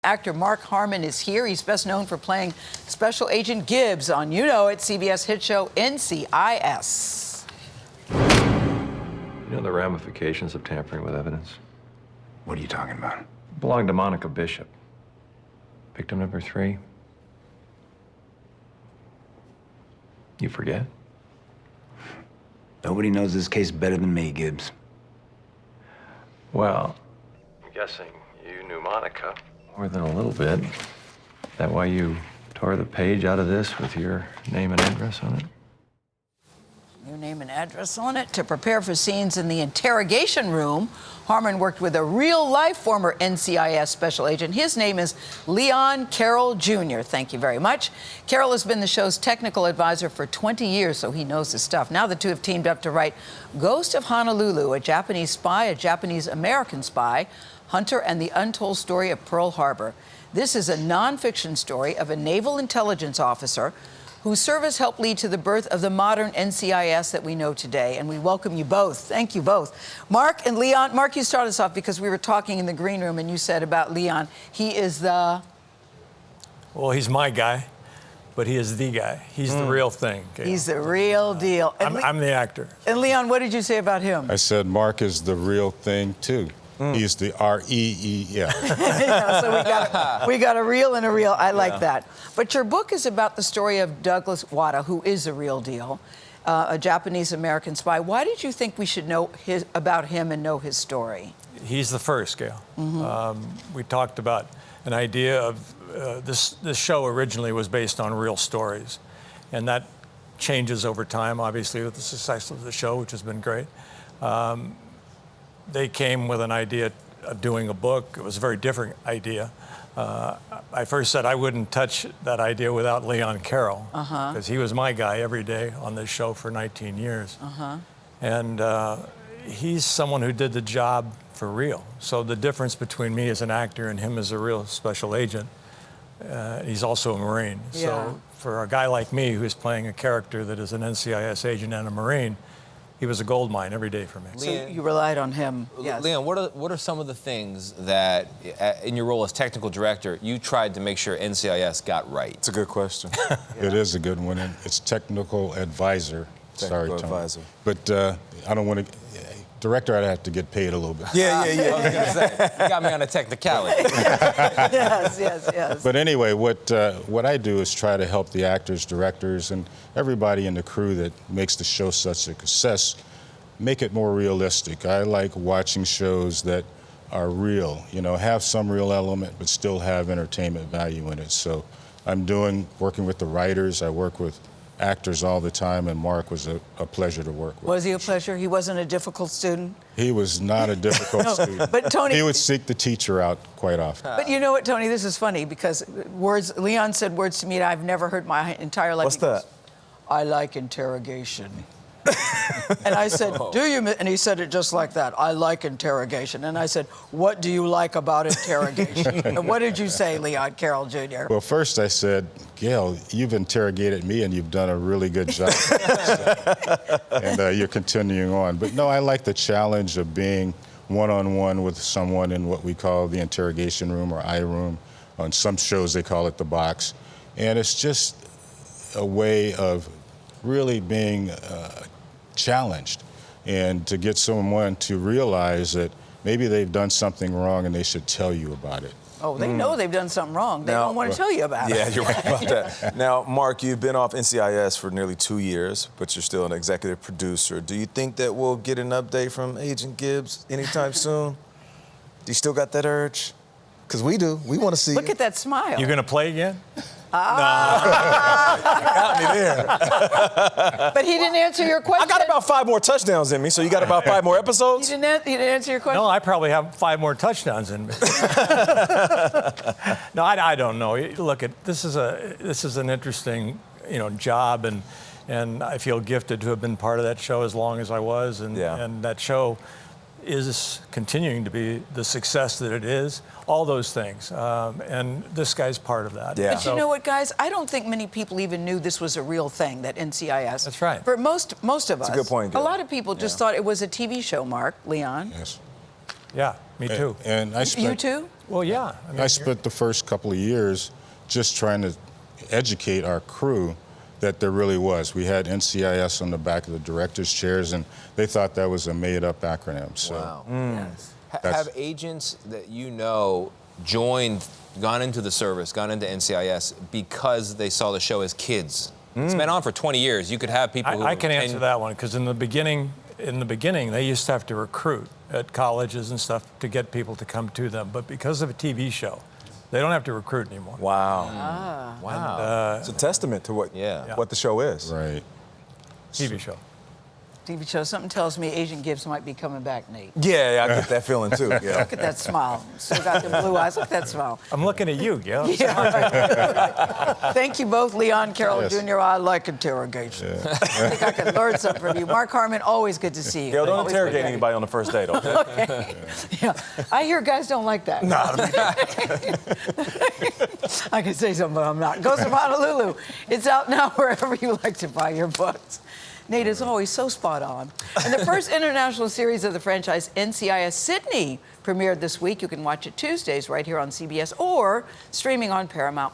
Actor Mark Harmon is here. He's best known for playing Special Agent Gibbs on, you know it, CBS hit show NCIS. You know the ramifications of tampering with evidence? What are you talking about? It belonged to Monica Bishop. Victim number 3. You forget? Nobody knows this case better than me, Gibbs. Well, I'm guessing you knew Monica more than a little bit. That why you tore the page out of this with your name and address on it? Your name and address on it. To prepare for scenes in the interrogation room, Harmon worked with a real-life former NCIS special agent. His name is Leon Carroll Jr. Thank you very much. Carroll has been the show's technical advisor for 20 years, so he knows his stuff. Now the two have teamed up to write Ghost of Honolulu, a Japanese spy, a Japanese-American spy, Hunter and the Untold Story of Pearl Harbor. This is a nonfiction story of a naval intelligence officer whose service helped lead to the birth of the modern NCIS that we know today. And we welcome you both. Thank you both. Mark and Leon. Mark, you start us off because we were talking in the green room and you said about Leon, he is the... Well, he's my guy, but he is the guy. He's the real thing. Gayle. He's the real deal. And I'm the actor. And Leon, what did you say about him? I said Mark is the real thing, too. He's the R-E-E-L. Yeah, so we got a reel and a reel. I like that. But your book is about the story of Douglas Wada, who is a real deal, a Japanese-American spy. Why did you think we should know about him and know his story? He's the first, Gayle. We talked about an idea of this show originally was based on real stories, and that changes over time, obviously, with the success of the show, which has been great. They came with an idea of doing a book. It was a very different idea. I first said I wouldn't touch that idea without Leon Carroll, because he was my guy every day on this show for 19 years. And he's someone who did the job for real. So the difference between me as an actor and him as a real special agent, he's also a Marine. Yeah. So for a guy like me who's playing a character that is an NCIS agent and a Marine, he was a gold mine every day for me. So you relied on him. Yes. Leon, what are some of the things that, in your role as technical director, you tried to make sure NCIS got right? It's a good question. It is a good one, and it's technical advisor. Sorry, Tony. Advisor. But I don't want to... Director, I'd have to get paid a little bit. Yeah. I was gonna say, you got me on a technicality. Yes. But anyway, what I do is try to help the actors, directors, and everybody in the crew that makes the show such a success, make it more realistic. I like watching shows that are real, you know, have some real element, but still have entertainment value in it. So I'm working with the writers. I work with actors all the time, and Mark was a pleasure to work with. Was he a pleasure? He wasn't a difficult student? He was not a difficult student. But Tony... He would seek the teacher out quite often. But you know what, Tony, this is funny because Leon said words to me that I've never heard my entire life. What's that? I like interrogation. And I said, do you? And he said it just like that. I like interrogation. And I said, what do you like about interrogation? And what did you say, Leon Carroll Jr.? Well, first I said, Gayle, you've interrogated me and you've done a really good job. And you're continuing on. But no, I like the challenge of being one-on-one with someone in what we call the interrogation room or I room. On some shows they call it the box. And it's just a way of really being challenged, and to get someone to realize that maybe they've done something wrong and they should tell you about it. Oh, they know they've done something wrong. They don't want to tell you about it. Yeah, you're right about that. Now, Mark, you've been off NCIS for nearly 2 years, but you're still an executive producer. Do you think that we'll get an update from Agent Gibbs anytime soon? Do you still got that urge? Because we do. We want to see Look at that smile. You gonna play again? Got me there. But he didn't answer your question. I got about 5 more touchdowns in me, so you got about 5 more episodes? He didn't answer your question? No, I probably have 5 more touchdowns in me. No, I don't know. Look, this is an interesting, job, and I feel gifted to have been part of that show as long as I was, and that show is continuing to be the success that it is, all those things. And this guy's part of that. Yeah. But you know what, guys? I don't think many people even knew this was a real thing, that NCIS. That's right. For most of us. That's a good point, A Gayle. lot of people just thought it was a TV show, Mark, Leon. Yes. Yeah, me too. And I spent, You too? Well, yeah. I spent the first couple of years just trying to educate our crew that there really was. We had NCIS on the back of the director's chairs, and they thought that was a made-up acronym. So Wow. Yes. Have agents that you know gone into the service, gone into NCIS because they saw the show as kids? It's been on for 20 years. You could have people who I can answer that one because in the beginning, they used to have to recruit at colleges and stuff to get people to come to them. But because of a TV show, they don't have to recruit anymore. Wow. Wow. It's a testament to what Yeah. what the show is. right. TV show. TV show. Something tells me Agent Gibbs might be coming back, Nate. Yeah, I get that feeling too. Yeah. Look at that smile. Still got the blue eyes. Look at that smile. I'm looking at you, Gayle. Yeah. Thank you both, Leon Carroll Yes. Jr. I like interrogation. I think I can learn something from you. Mark Harmon, always good to see you. Gayle, don't Always interrogate good. anybody on the first date, okay? Okay. Yeah. I hear guys don't like that. I can say something, but I'm not. Ghost of Honolulu. It's out now wherever you like to buy your books. Nate is always so spot on. And the first international series of the franchise, NCIS Sydney, premiered this week. You can watch it Tuesdays right here on CBS or streaming on Paramount+.